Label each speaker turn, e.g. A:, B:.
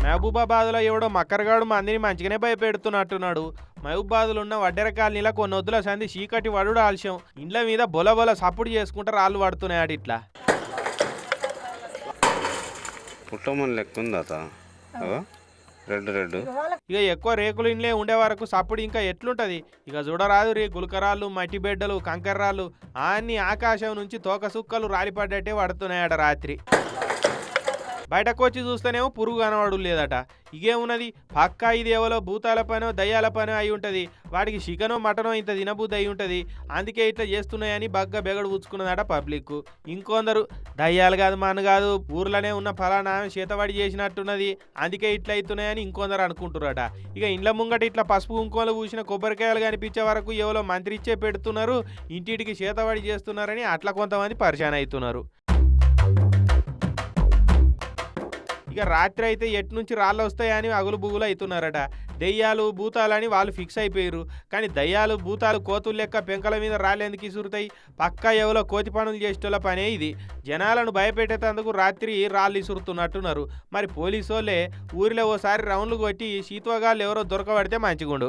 A: మహబూబాబాద్లో ఎవడో మక్కరగాడు మందిని మంచిగానే భయపెడుతున్నట్టున్నాడు. మహబూబాద్లో ఉన్న వడ్డెర కాలనీలో కొన్ని వద్దుల సంది చీకటి వడుడు ఆలస్యం ఇండ్ల మీద బొల బొల సప్పుడు చేసుకుంటా రాళ్ళు పడుతున్నాయట. ఇట్లా
B: పుట్టమని లెక్క ఉందా రెడ్ రెడ్.
A: ఇక ఎక్కువ రేకులు ఇండ్లే ఉండే వరకు సప్పుడు ఇంకా ఎట్లుంటది. ఇక చూడరాదు రే గులకరాళ్ళు, మట్టి బిడ్డలు, కంకర్రాళ్ళు అన్ని ఆకాశం నుంచి తోక సుక్కలు రాలిపడ్డట్టే పడుతున్నాయట రాత్రి. బయటకు వచ్చి చూస్తేనేమో పురుగు కనబడు లేదట. ఇగేమున్నది పక్కా ఇది ఎవరో భూతాల పనో దయ్యాల పనో అయి ఉంటుంది. వాటికి చికెనో మటనో ఇంత తినబుద్ధి అయి ఉంటుంది. అందుకే ఇట్లా చేస్తున్నాయని బగ్గ బెగడు పుచ్చుకున్నదట పబ్లిక్. ఇంకొందరు దయ్యాలు కాదు మన కాదు ఊర్లోనే ఉన్న ఫలానా చేతబడి చేసినట్టున్నది అందుకే ఇట్లా అవుతున్నాయని ఇంకొందరు అనుకుంటున్నారట. ఇక ఇండ్ల ముంగట ఇట్లా పసుపు కుంకుమలు పూసిన కొబ్బరికాయలు కనిపించే వరకు ఎవరో మంత్రి ఇచ్చే పెడుతున్నారు, ఇంటింటికి చేతబడి చేస్తున్నారని అట్లా కొంతమంది పరిశాన్ అవుతున్నారు. ఇక రాత్రి అయితే ఎటు నుంచి రాళ్ళు వస్తాయని అగులు బుగులు అవుతున్నారట. దెయ్యాలు భూతాలని వాళ్ళు ఫిక్స్ అయిపోయారు. కానీ దయ్యాలు భూతాలు కోతులు లెక్క పెంకల మీద రాళ్ళు ఎందుకు ఇసురుతాయి? పక్కా ఎవరో కోతి పనులు చేసేటోళ్ళ పనే ఇది. జనాలను భయపెట్టేందుకు రాత్రి రాళ్ళు ఇసురుతున్నట్టున్నారు. మరి పోలీసు వాళ్ళే ఊరిలో ఓసారి రౌండ్లు కొట్టి శీతవగాళ్ళు ఎవరో దొరకబడితే మంచిగుండు.